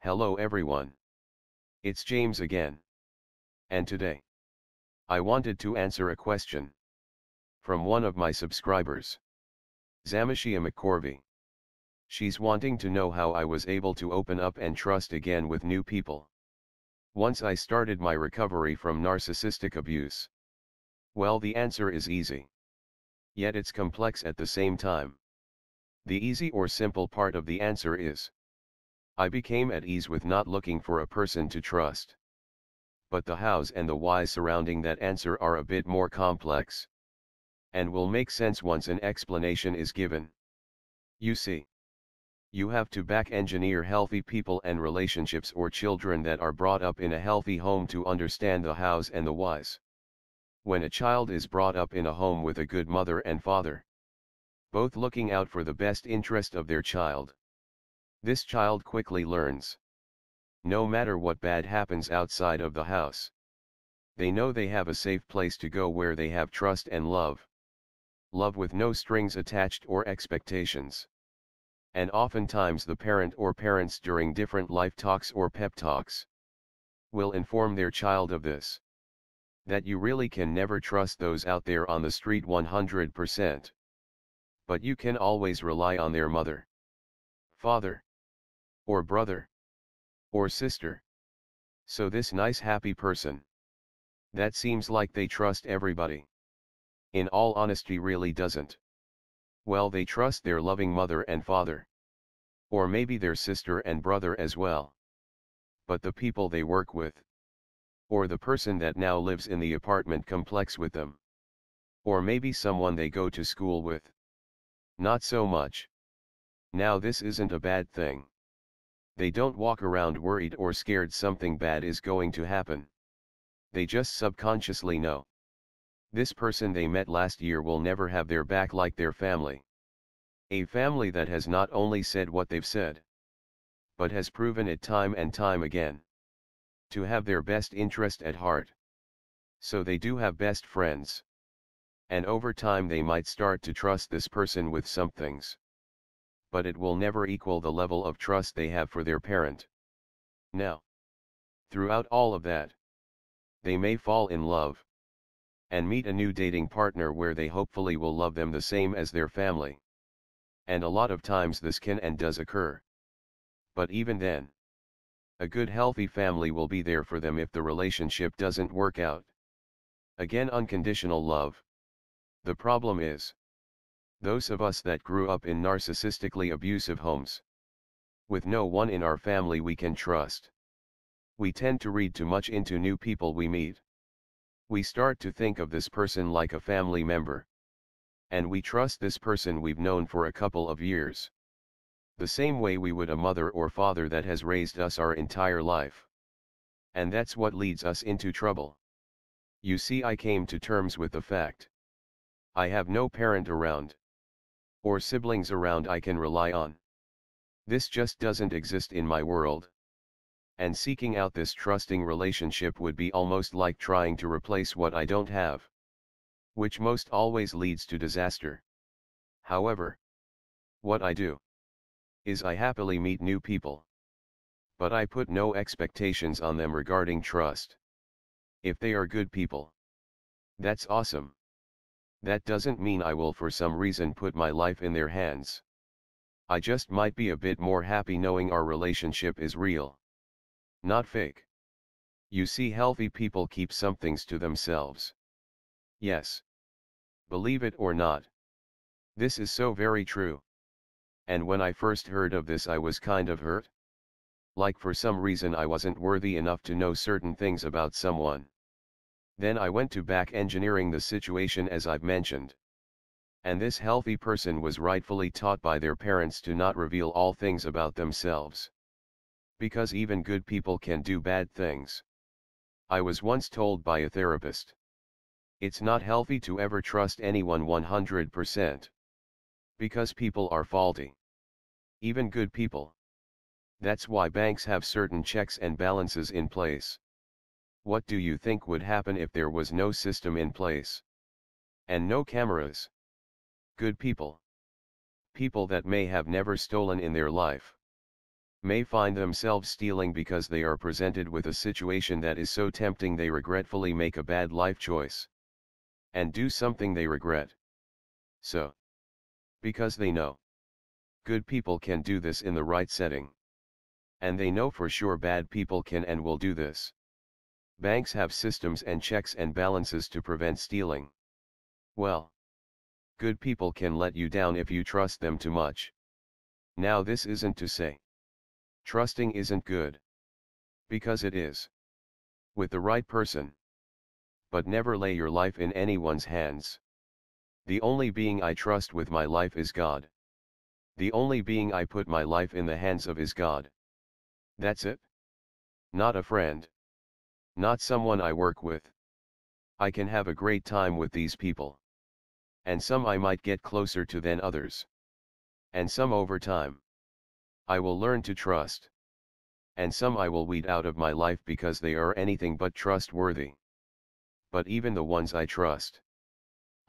Hello everyone. It's James again. And today, I wanted to answer a question from one of my subscribers, Zamashia McCorvey. She's wanting to know how I was able to open up and trust again with new people once I started my recovery from narcissistic abuse. Well, the answer is easy. Yet it's complex at the same time. The easy or simple part of the answer is, I became at ease with not looking for a person to trust. But the hows and the whys surrounding that answer are a bit more complex, and will make sense once an explanation is given. You see, you have to back engineer healthy people and relationships or children that are brought up in a healthy home to understand the hows and the whys. When a child is brought up in a home with a good mother and father, both looking out for the best interest of their child, this child quickly learns. No matter what bad happens outside of the house, they know they have a safe place to go where they have trust and love. Love with no strings attached or expectations. And oftentimes the parent or parents during different life talks or pep talks will inform their child of this. That you really can never trust those out there on the street 100%. But you can always rely on their mother, father, or brother, or sister. So this nice happy person, that seems like they trust everybody, in all honesty really doesn't. Well, they trust their loving mother and father, or maybe their sister and brother as well. But the people they work with, or the person that now lives in the apartment complex with them, or maybe someone they go to school with, not so much. Now this isn't a bad thing. They don't walk around worried or scared something bad is going to happen. They just subconsciously know. This person they met last year will never have their back like their family. A family that has not only said what they've said, but has proven it time and time again, to have their best interest at heart. So they do have best friends. And over time they might start to trust this person with some things. But it will never equal the level of trust they have for their parent. Now, throughout all of that, they may fall in love, and meet a new dating partner where they hopefully will love them the same as their family. And a lot of times this can and does occur. But even then, a good healthy family will be there for them if the relationship doesn't work out. Again, unconditional love. The problem is, those of us that grew up in narcissistically abusive homes, with no one in our family we can trust, we tend to read too much into new people we meet. We start to think of this person like a family member. And we trust this person we've known for a couple of years, the same way we would a mother or father that has raised us our entire life. And that's what leads us into trouble. You see, I came to terms with the fact I have no parent around, or siblings around I can rely on. This just doesn't exist in my world. And seeking out this trusting relationship would be almost like trying to replace what I don't have, which most always leads to disaster. However, what I do is I happily meet new people, but I put no expectations on them regarding trust. If they are good people, that's awesome. That doesn't mean I will for some reason put my life in their hands. I just might be a bit more happy knowing our relationship is real, not fake. You see, healthy people keep some things to themselves. Yes. Believe it or not. This is so very true. And when I first heard of this I was kind of hurt. Like for some reason I wasn't worthy enough to know certain things about someone. Then I went to back engineering the situation as I've mentioned. And this healthy person was rightfully taught by their parents to not reveal all things about themselves. Because even good people can do bad things. I was once told by a therapist, it's not healthy to ever trust anyone 100%. Because people are faulty. Even good people. That's why banks have certain checks and balances in place. What do you think would happen if there was no system in place? And no cameras? Good people. People that may have never stolen in their life. may find themselves stealing because they are presented with a situation that is so tempting they regretfully make a bad life choice. And do something they regret. So, because they know good people can do this in the right setting. And they know for sure bad people can and will do this. Banks have systems and checks and balances to prevent stealing. Well, good people can let you down if you trust them too much. Now this isn't to say trusting isn't good. Because it is. With the right person. But never lay your life in anyone's hands. The only being I trust with my life is God. The only being I put my life in the hands of is God. That's it. Not a friend. Not someone I work with. I can have a great time with these people. And some I might get closer to than others. And some over time I will learn to trust. And some I will weed out of my life because they are anything but trustworthy. But even the ones I trust,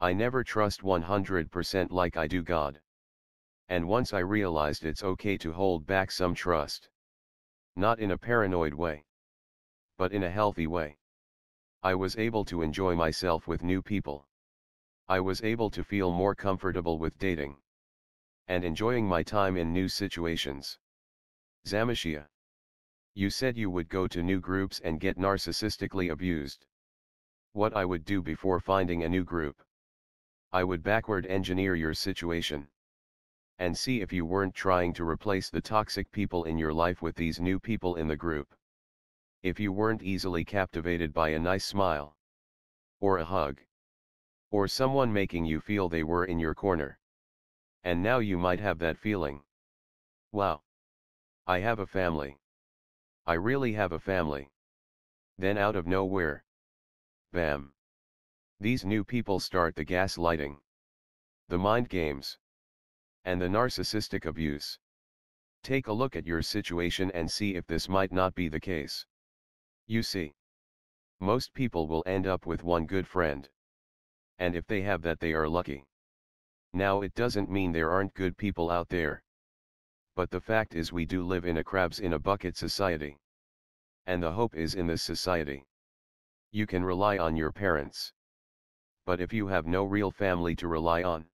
I never trust 100% like I do God. And once I realized it's okay to hold back some trust. Not in a paranoid way, but in a healthy way. I was able to enjoy myself with new people. I was able to feel more comfortable with dating. And enjoying my time in new situations. Zamashia. You said you would go to new groups and get narcissistically abused. What I would do before finding a new group? I would backward engineer your situation. And see if you weren't trying to replace the toxic people in your life with these new people in the group. If you weren't easily captivated by a nice smile. Or a hug. Or someone making you feel they were in your corner. And now you might have that feeling. Wow. I have a family. I really have a family. Then out of nowhere. Bam. These new people start the gaslighting. The mind games. And the narcissistic abuse. Take a look at your situation and see if this might not be the case. You see. Most people will end up with one good friend. And if they have that, they are lucky. Now it doesn't mean there aren't good people out there. But the fact is we do live in a crabs in a bucket society. And the hope is in this society. You can rely on your parents. But if you have no real family to rely on,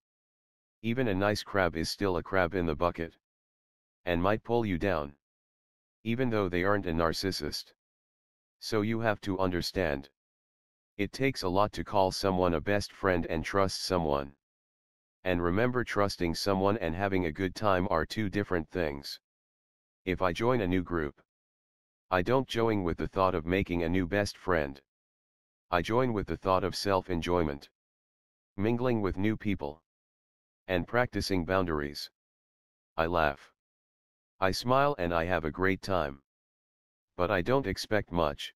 even a nice crab is still a crab in the bucket. And might pull you down. Even though they aren't a narcissist. So you have to understand. It takes a lot to call someone a best friend and trust someone. And remember, trusting someone and having a good time are two different things. If I join a new group, I don't join with the thought of making a new best friend. I join with the thought of self-enjoyment. Mingling with new people. And practicing boundaries. I laugh. I smile and I have a great time. But I don't expect much.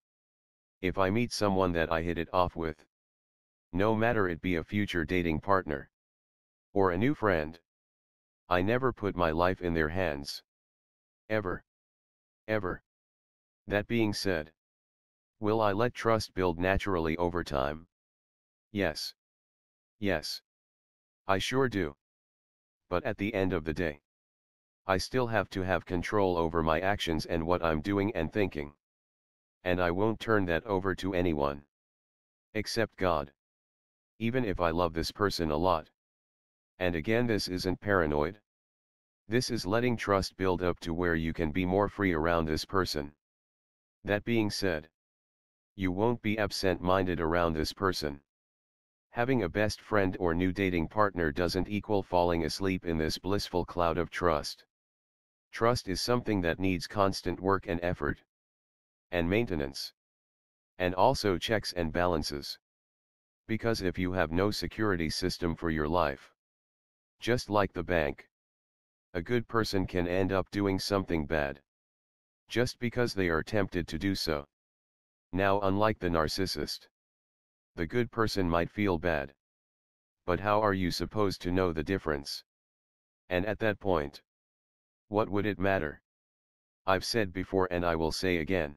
If I meet someone that I hit it off with, no matter it be a future dating partner, or a new friend, I never put my life in their hands. Ever. Ever. That being said, will I let trust build naturally over time? Yes. Yes. I sure do. But at the end of the day, I still have to have control over my actions and what I'm doing and thinking. And I won't turn that over to anyone. Except God. Even if I love this person a lot. And again, this isn't paranoid. This is letting trust build up to where you can be more free around this person. That being said, you won't be absent-minded around this person. Having a best friend or new dating partner doesn't equal falling asleep in this blissful cloud of trust. Trust is something that needs constant work and effort. And maintenance. And also checks and balances. Because if you have no security system for your life, just like the bank, a good person can end up doing something bad. Just because they are tempted to do so. Now, unlike the narcissist, the good person might feel bad. But how are you supposed to know the difference? And at that point, what would it matter? I've said before and I will say again.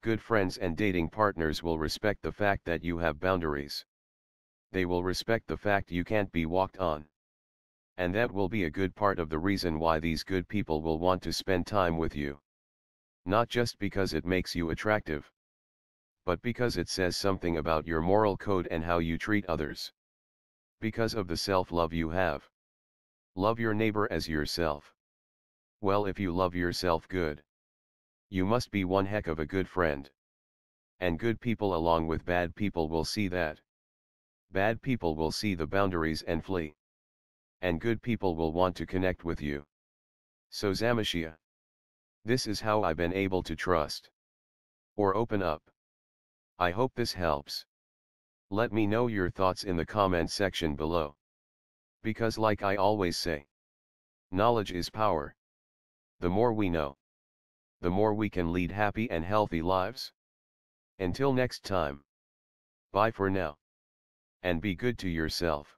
Good friends and dating partners will respect the fact that you have boundaries. They will respect the fact you can't be walked on. And that will be a good part of the reason why these good people will want to spend time with you. Not just because it makes you attractive, but because it says something about your moral code and how you treat others. Because of the self-love you have. Love your neighbor as yourself. Well, if you love yourself good, you must be one heck of a good friend. And good people along with bad people will see that. Bad people will see the boundaries and flee. And good people will want to connect with you. So Zamashia, this is how I've been able to trust. Or open up. I hope this helps. Let me know your thoughts in the comment section below. Because like I always say, knowledge is power. The more we know, the more we can lead happy and healthy lives. Until next time. Bye for now. And be good to yourself.